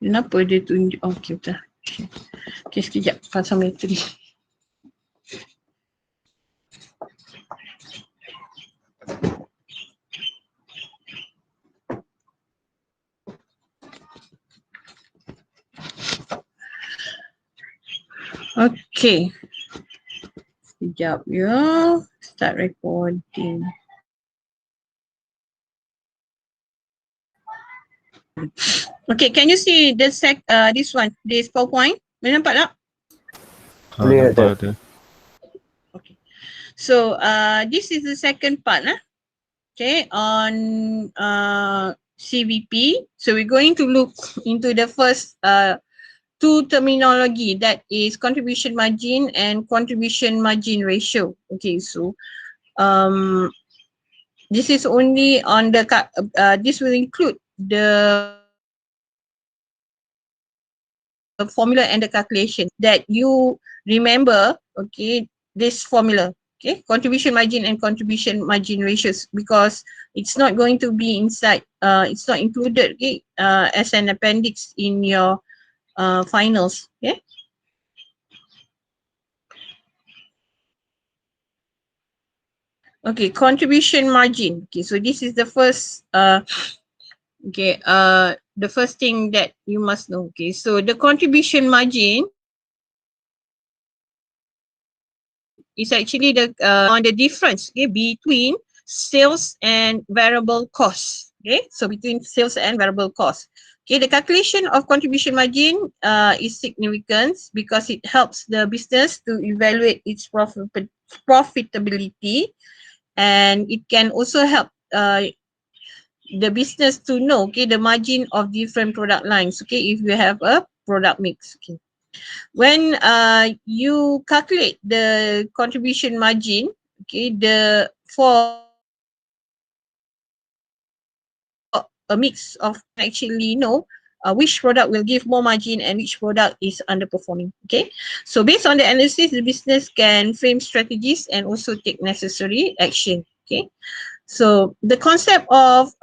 Kenapa dia tunjuk? Okey, betul. Okey, sekejap. Pasang bateri. Okey. Sekejap ya. Start recording. Okay, can you see the this one, this PowerPoint? Boleh nampak tak? Boleh ada. Okay. So this is the second part okay, on CVP. So we're going to look into the first two terminology, that is contribution margin and contribution margin ratio. Okay, so this is only on the this will include the formula and the calculation that you remember. Okay, this formula, okay, contribution margin and contribution margin ratios, because it's not going to be inside, it's not included, okay, as an appendix in your finals. Okay. Okay, contribution margin. Okay, so this is the first the first thing that you must know. Okay, so the contribution margin is actually the on the difference, okay, between sales and variable costs. Okay, so between sales and variable costs. Okay, the calculation of contribution margin is significant because it helps the business to evaluate its profitability, and it can also help the business to know, okay, the margin of different product lines, okay, if you have a product mix. Okay, when you calculate the contribution margin, okay, for a mix of, actually know which product will give more margin and which product is underperforming. Okay, so based on the analysis, the business can frame strategies and also take necessary action. Okay, so the concept of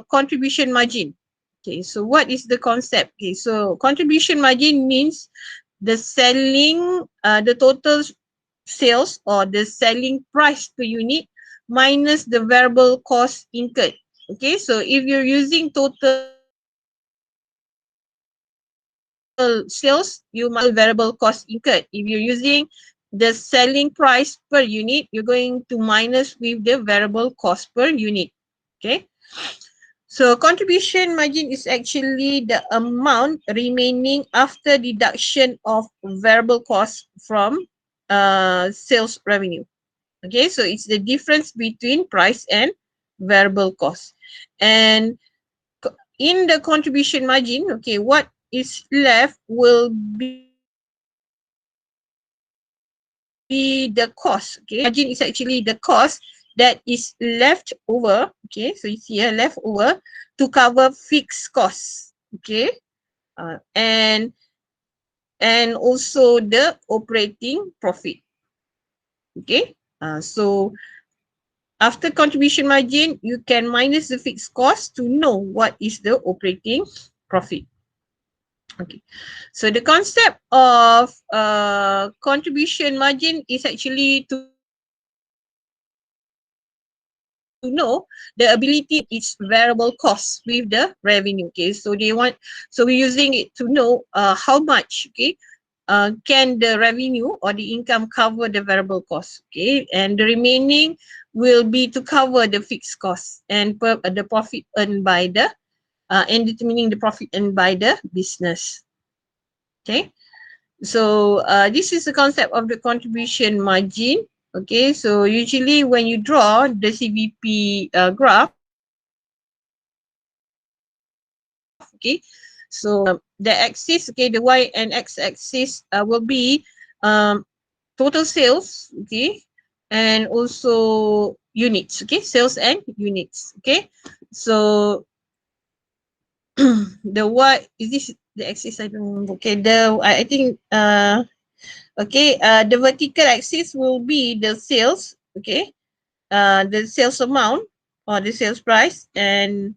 contribution margin. Okay, so what is the concept? Okay, so contribution margin means the selling, the total sales or the selling price per unit minus the variable cost incurred. Okay, so if you're using total sales, you must variable cost incurred. If you're using the selling price per unit, you're going to minus with the variable cost per unit. Okay, so contribution margin is actually the amount remaining after deduction of variable cost from sales revenue. Okay, so it's the difference between price and variable cost. And in the contribution margin, okay, what is left will be the cost. Okay, margin is actually the cost that is left over. Okay, so you see here, left over to cover fixed costs. Okay, and also the operating profit. Okay, so after contribution margin, you can minus the fixed cost to know what is the operating profit. Okay, so the concept of contribution margin is actually to know the ability its variable costs with the revenue. Okay, so we're using it to know how much, okay, can the revenue or the income cover the variable costs. Okay, and the remaining will be to cover the fixed costs and the profit earned by the and determining the profit earned by the business. Okay, so this is the concept of the contribution margin. Okay, so usually when you draw the CVP graph, okay, so the axis, okay, the Y and X axis will be total sales, okay, and also units, okay, sales and units. Okay, so the Y, is this the axis? I don't remember. Okay, I think okay, the vertical axis will be the sales, okay, the sales amount or the sales price, and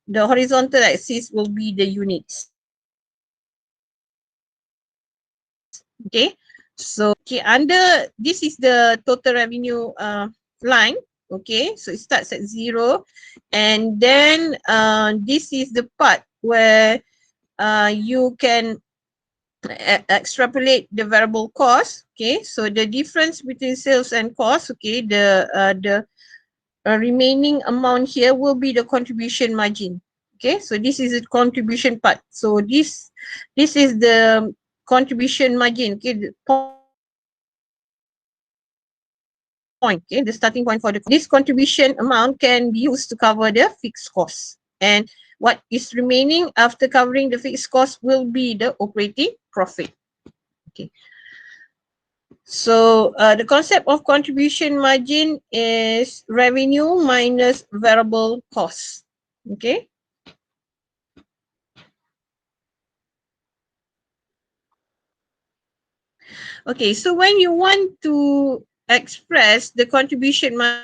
the horizontal axis will be the units. Okay, so okay, under this is the total revenue line. Okay, so it starts at 0, and then this is the part where you can extrapolate the variable cost. Okay, so the difference between sales and cost, okay, the remaining amount here will be the contribution margin. Okay, so this is the contribution part. So this is the contribution margin. Okay, the point. Okay, the starting point for this contribution amount can be used to cover the fixed costs, and what is remaining after covering the fixed cost will be the operating profit. Okay. So the concept of contribution margin is revenue minus variable costs. Okay. Okay, so when you want to express the contribution margin,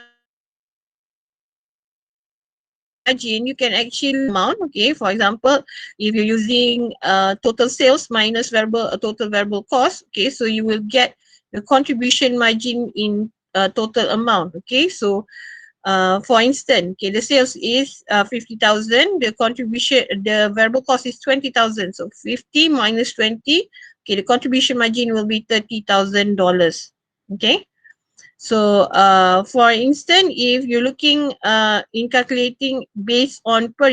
you can actually amount. Okay, for example, if you're using total sales minus total variable cost, okay, so you will get the contribution margin in total amount. Okay, so for instance, okay, the sales is 50,000, the variable cost is 20,000. So 50 minus 20, okay, the contribution margin will be $30,000. Okay. So for instance, if you're looking in calculating based on per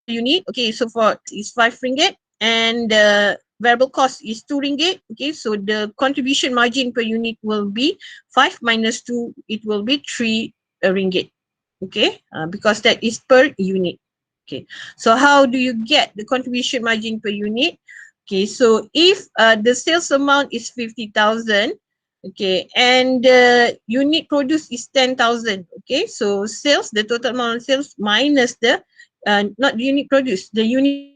unit, okay, so for is 5 ringgit and the variable cost is 2 ringgit. Okay, so the contribution margin per unit will be 5 minus 2, it will be 3 ringgit. Okay, because that is per unit. Okay, so how do you get the contribution margin per unit? Okay, so if the sales amount is 50,000, okay, and the unit produced is 10,000, okay, so sales, the total amount of sales minus the not the unit produced, the unit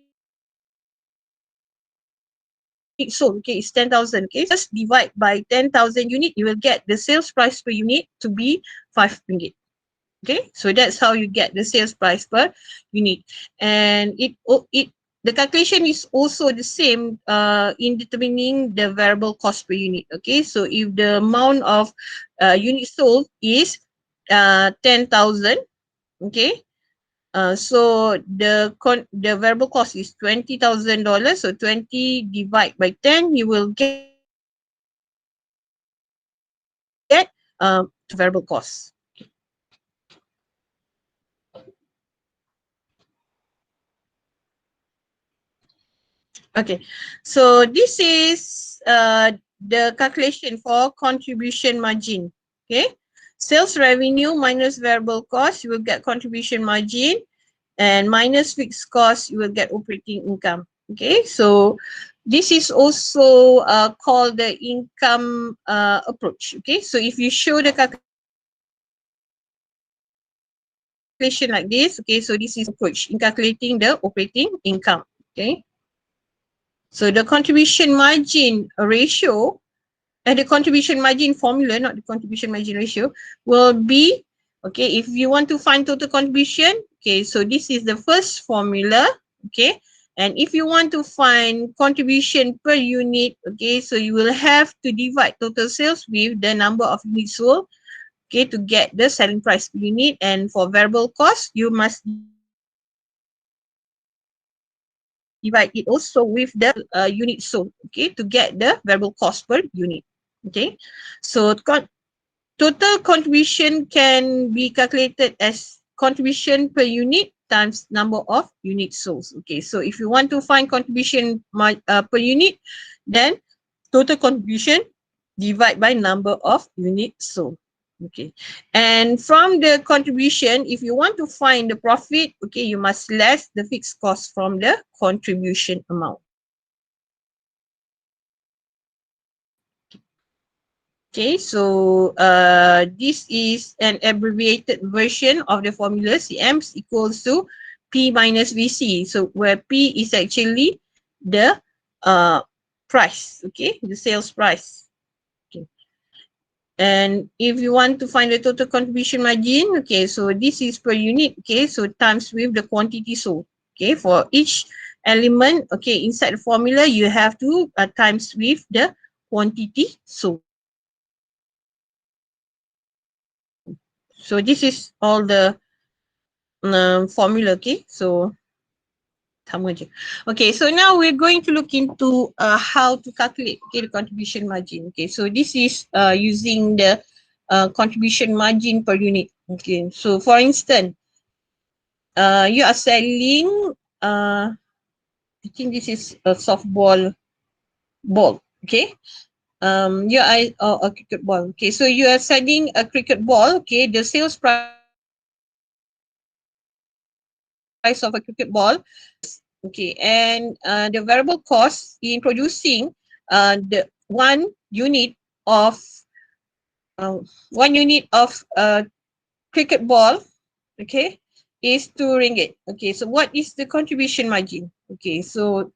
sold, okay, is 10,000. Okay, just divide by 10,000 unit, you will get the sales price per unit to be 5 ringgit. Okay, so that's how you get the sales price per unit, and the calculation is also the same in determining the variable cost per unit. Okay, so if the amount of units sold is 10,000, okay, so the variable cost is $20,000. So 20 divide by 10, you will get variable cost. Okay, so this is the calculation for contribution margin. Okay, sales revenue minus variable cost, you will get contribution margin, and minus fixed cost, you will get operating income. Okay, so this is also called the income approach. Okay, so if you show the calculation like this, okay, so this is approach in calculating the operating income. Okay, so the contribution margin ratio and the contribution margin formula, not the contribution margin ratio, will be, okay, if you want to find total contribution, okay, so this is the first formula, okay, and if you want to find contribution per unit, okay, so you will have to divide total sales with the number of units sold, okay, to get the selling price per unit, and for variable cost, you must divide it also with the unit sold, okay, to get the variable cost per unit. Okay, so total contribution can be calculated as contribution per unit times number of units sold. Okay, so if you want to find contribution per unit, then total contribution divide by number of units sold. Okay, and from the contribution, if you want to find the profit, okay, you must less the fixed cost from the contribution amount. Okay, so this is an abbreviated version of the formula. CM equals to P minus VC. So where P is actually the price, okay, the sales price. Okay. And if you want to find the total contribution margin, okay, so this is per unit, okay, so times with the quantity sold. Okay, for each element, okay, inside the formula, you have to times with the quantity sold. So this is all the formula, okay? So sama je. Okay, so now we're going to look into how to calculate, okay, the contribution margin. Okay, so this is using the contribution margin per unit. Okay, so for instance, you are selling, I think this is a softball ball. Okay, you are a cricket ball. Okay, so you are selling a cricket ball. Okay, the sales price of a cricket ball. Okay, and the variable cost in producing the 1 unit of uh, 1 unit of cricket ball, okay, is RM2. Okay, so what is the contribution margin? Okay, so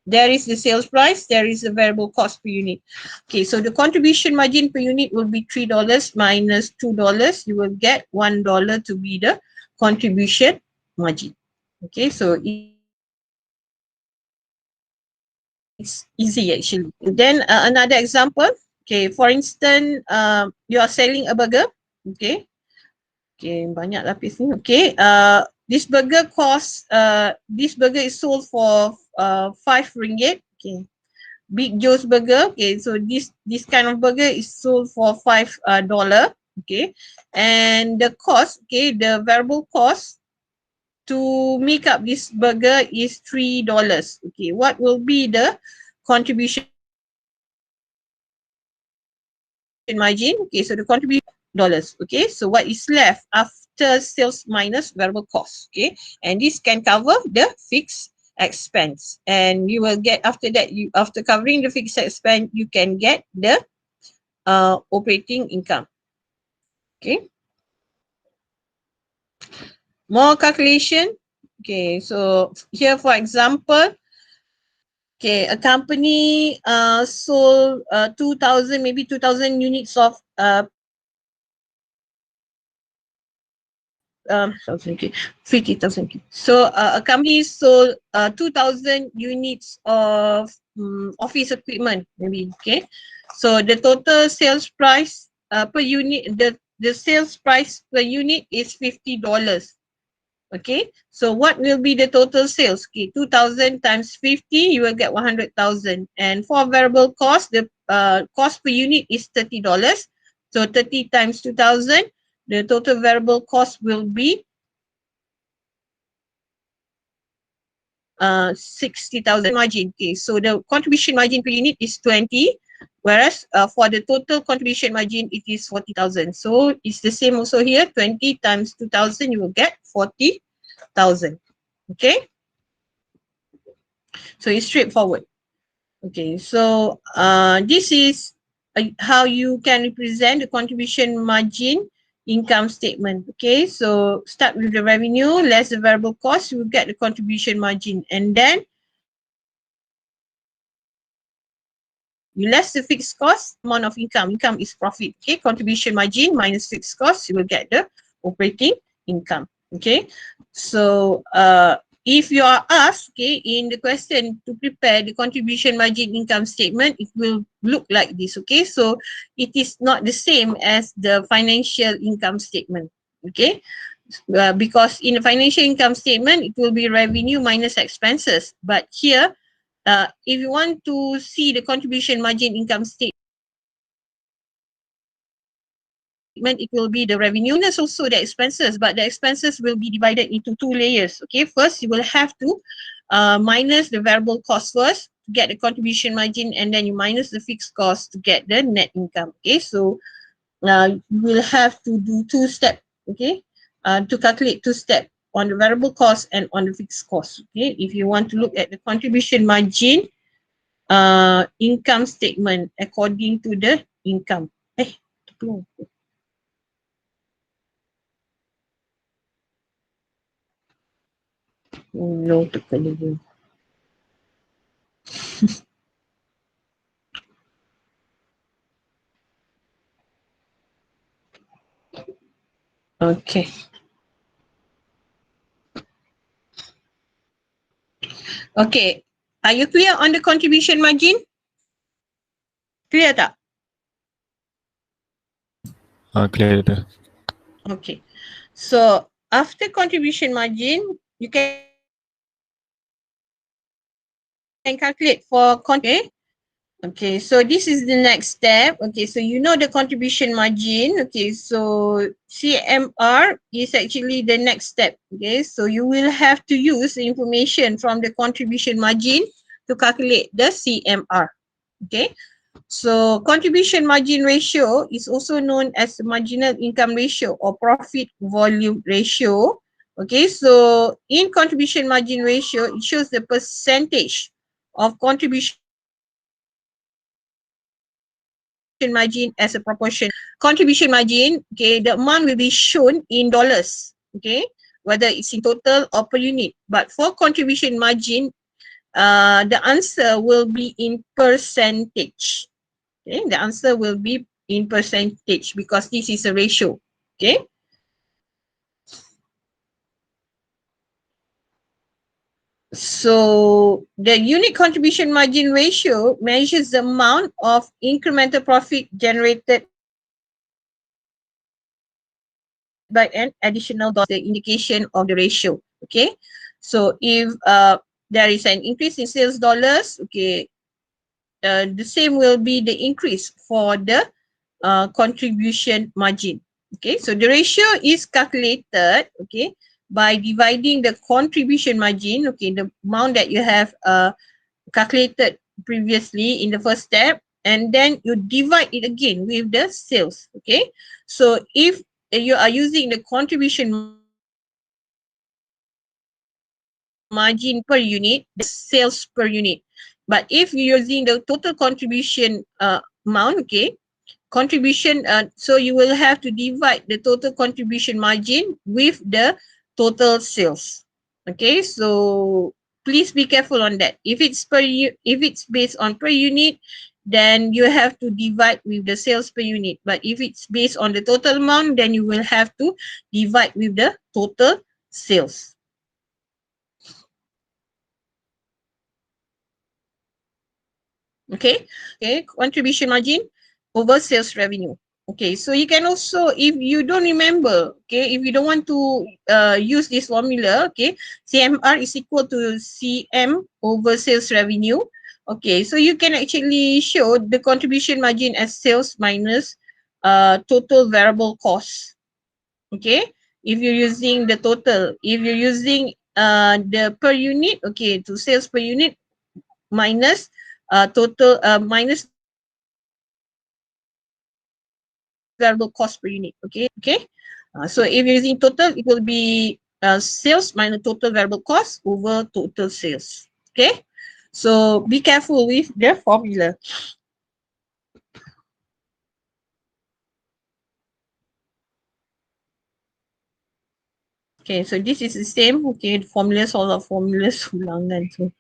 there is the sales price, there is the variable cost per unit. Okay, so the contribution margin per unit will be $3 minus $2. You will get $1 to be the contribution margin. Okay, so it's easy actually. Then another example. Okay, for instance, you are selling a burger. Okay, okay, banyak lapis ni. Okay, this burger cost. This burger is sold for RM5. Okay, Big Joe's Burger. Okay, so this kind of burger is sold for $5. Okay, and the cost. Okay, the variable cost to make up this burger is $3. Okay, what will be the contribution margin? Okay, so the contribution dollars. Okay, so what is left after sales minus variable cost? Okay, and this can cover the fixed expense, and you will get after that. You after covering the fixed expense, you can get the operating income. Okay, more calculation. Okay, so here for example, okay, a company sold 2,000, maybe 2,000 units of 50,000. So a company sold 2,000 units of office equipment, maybe. Okay, so the total sales price per unit, the sales price per unit is $50. Okay, so what will be the total sales? Okay, 2,000 times 50, you will get 100,000. And for variable cost, the cost per unit is $30. So 30 times 2,000, the total variable cost will be 60,000 margin. Okay, so the contribution margin per unit is 20, whereas for the total contribution margin, it is 40,000. So it's the same also here, 20 times 2,000, you will get 40,000. Okay, so it's straightforward. Okay, so this is how you can represent the contribution margin income statement. Okay, so start with the revenue less the variable cost, you will get the contribution margin, and then you less the fixed cost, amount of income. Income is profit. Okay, contribution margin minus fixed cost, you will get the operating income. Okay, so if you are asked, okay, in the question to prepare the contribution margin income statement, it will look like this. Okay, so it is not the same as the financial income statement. Okay, because in the financial income statement, it will be revenue minus expenses. But here, if you want to see the contribution margin income statement, it will be the revenue and also the expenses, but the expenses will be divided into two layers. Okay, first you will have to minus the variable cost first to get the contribution margin, and then you minus the fixed cost to get the net income. Okay, so you will have to do two steps. Okay, to calculate two steps on the variable cost and on the fixed cost. Okay, if you want to look at the contribution margin income statement according to the income. No, tekan dia. Okay. Okay. Are you clear on the contribution margin? Clear tak? Clear dah. Okay. So after contribution margin, you can calculate for Okay, so this is the next step. Okay, so you know the contribution margin. Okay, so CMR is actually the next step. Okay, so you will have to use the information from the contribution margin to calculate the CMR. Okay, so contribution margin ratio is also known as the marginal income ratio or profit volume ratio. Okay, so in contribution margin ratio, it shows the percentage of contribution margin as a proportion. Contribution margin, okay, the amount will be shown in dollars, okay, whether it's in total or per unit. But for contribution margin, the answer will be in percentage. Okay, the answer will be in percentage because this is a ratio. Okay. So the unit contribution margin ratio measures the amount of incremental profit generated by an additional dollar, the indication of the ratio. Okay. So if there is an increase in sales dollars, okay, the same will be the increase for the contribution margin. Okay, so the ratio is calculated, okay, by dividing the contribution margin, okay, the amount that you have calculated previously in the first step, and then you divide it again with the sales. Okay, so if you are using the contribution margin per unit, the sales per unit. But if you're using the total contribution amount, okay, contribution, so you will have to divide the total contribution margin with the total sales. Okay, so please be careful on that. If it's if it's based on per unit, then you have to divide with the sales per unit. But if it's based on the total amount, then you will have to divide with the total sales. Okay, contribution margin over sales revenue. Okay, so you can also, if you don't remember, okay, if you don't want to use this formula, okay, CMR is equal to CM over sales revenue. Okay, so you can actually show the contribution margin as sales minus total variable cost. Okay, if you're using the total, if you're using the per unit, okay, to sales per unit minus total minus variable cost per unit. Okay. So if you're using total, it will be sales minus total variable cost over total sales. Okay. So be careful with the formula. Okay, so this is the same. Okay, the formulas, all the formulas ulangan. So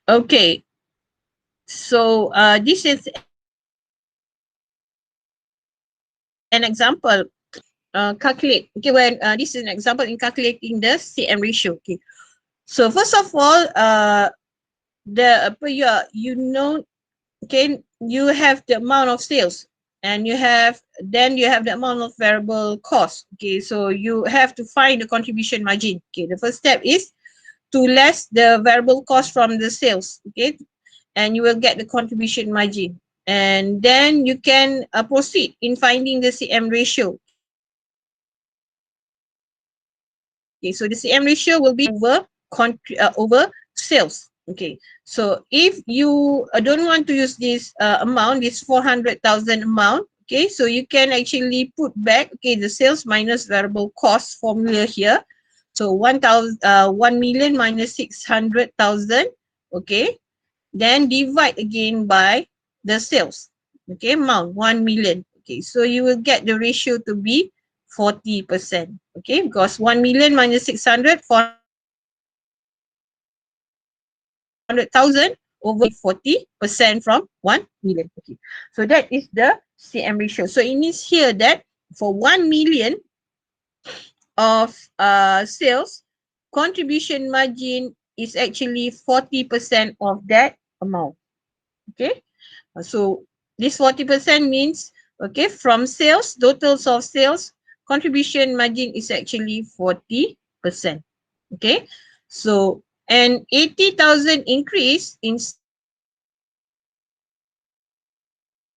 okay, so this is an example. Calculate. Okay, when this is an example in calculating the CM ratio. Okay, so first of all, the per year, you know, okay, you have the amount of sales, and you have the amount of variable cost. Okay, so you have to find the contribution margin. Okay, the first step is to less the variable cost from the sales. Okay, and you will get the contribution margin, and then you can proceed in finding the CM ratio. Okay, so the CM ratio will be over sales. Okay, so if you don't want to use this amount, this 400,000 amount, okay, so you can actually put back, okay, the sales minus variable cost formula here. So 1 million minus 600,000, okay, then divide again by the sales, okay, amount 1 million. Okay, so you will get the ratio to be 40%. Okay, because 1 million minus 600, 400,000 over 40% from 1 million. Okay, so that is the CM ratio. So it means here that for 1 million, of sales, contribution margin is actually 40% of that amount. Okay, so this 40% means, okay, from sales, totals of sales, contribution margin is actually 40%. Okay, so an 80,000 increase in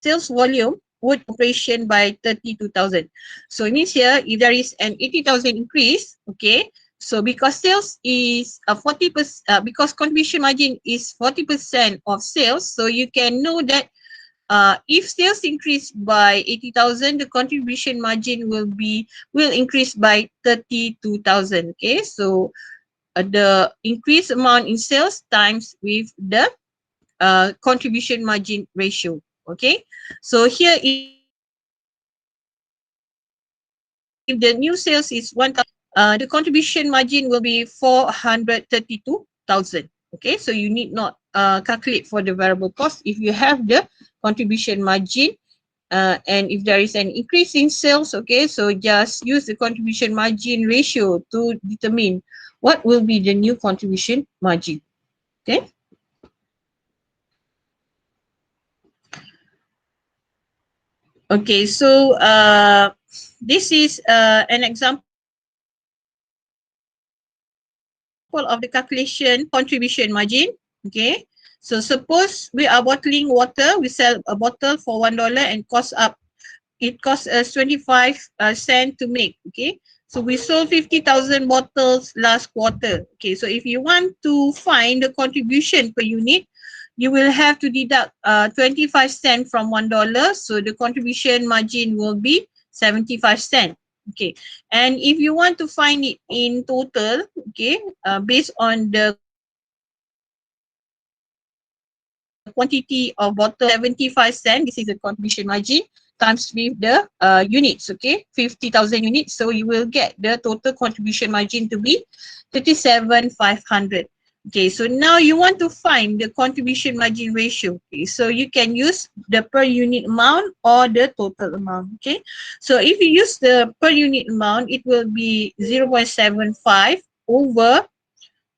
sales volume would operation by 32,000. So it means here, if there is an 80,000 increase, okay, so because sales is a 40%, because contribution margin is 40% of sales, so you can know that if sales increase by 80,000, the contribution margin will increase by 32,000. Okay, so the increased amount in sales times with the contribution margin ratio. Okay, so here if the new sales is 1,000, the contribution margin will be 432,000. Okay, so you need not calculate for the variable cost if you have the contribution margin. And if there is an increase in sales, okay, so just use the contribution margin ratio to determine what will be the new contribution margin. Okay. Okay, so this is an example of the calculation contribution margin. Okay, so suppose we are bottling water, we sell a bottle for $1 and it costs us 25 cents to make. Okay, so we sold 50,000 bottles last quarter. Okay, so if you want to find the contribution per unit, you will have to deduct 25 cents from $1. So the contribution margin will be 75 cents. Okay, and if you want to find it in total, okay, based on the quantity of bottle, 75 cents, this is the contribution margin, times with the units, okay, 50,000 units. So you will get the total contribution margin to be 37,500. Okay, so now you want to find the contribution margin ratio. Okay, so you can use the per unit amount or the total amount. Okay, so if you use the per unit amount, it will be 0.75 over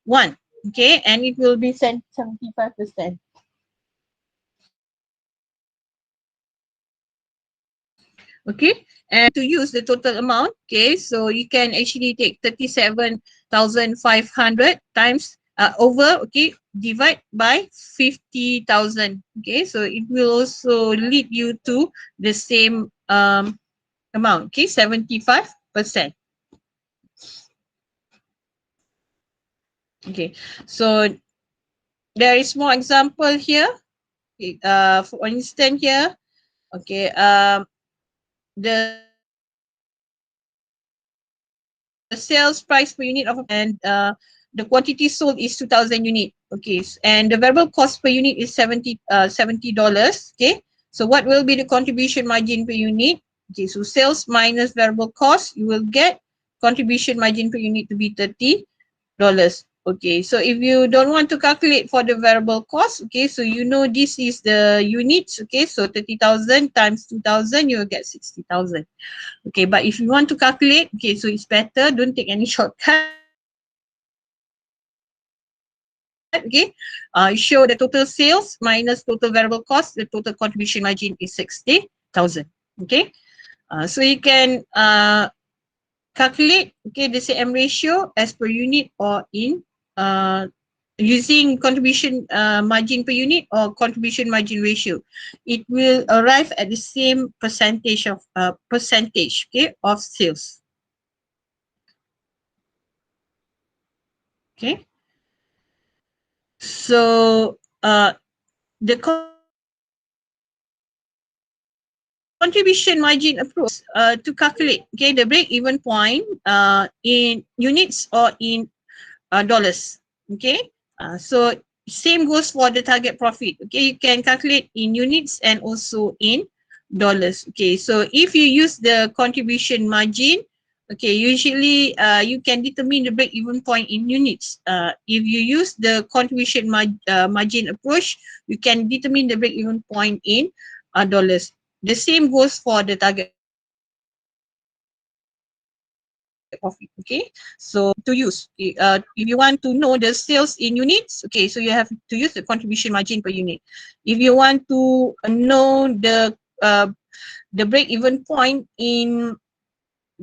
1. Okay, and it will be 75%. Okay, and to use the total amount, okay, so you can actually take 37,500 times over, okay, divide by 50,000. Okay, so it will also lead you to the same amount. Okay, 75%. Okay, so there is more example here. Okay, for instance here, okay, the sales price per unit of and the quantity sold is 2,000 unit. Okay, and the variable cost per unit is $70. Okay, so what will be the contribution margin per unit? Okay, so sales minus variable cost, you will get contribution margin per unit to be $30. Okay, so if you don't want to calculate for the variable cost, okay, so you know this is the units. Okay, so 30,000 times 2,000, you will get 60,000. Okay, but if you want to calculate, okay, so it's better, don't take any shortcut. Okay, show the total sales minus total variable cost, the total contribution margin is 60,000. Okay, so you can calculate, okay, the CM ratio as per unit or in using contribution margin per unit or contribution margin ratio. It will arrive at the same percentage of okay, of sales. Okay, so the contribution margin approach to calculate, okay, the break-even point in units or in dollars. Okay, so same goes for the target profit. Okay, you can calculate in units and also in dollars. Okay, so if you use the contribution margin, okay, usually you can determine the break-even point in units. If you use the contribution margin approach, you can determine the break-even point in dollars. The same goes for the target of it. Okay, so to use, if you want to know the sales in units, okay, so you have to use the contribution margin per unit. If you want to know the break-even point in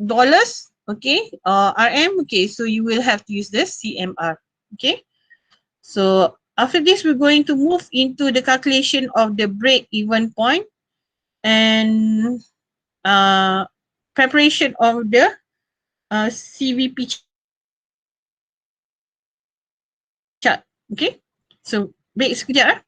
dollars, okay, RM, okay, so you will have to use the CMR. Okay, so after this, we're going to move into the calculation of the break-even point and preparation of the CVP chart. Okay, so break sekejap.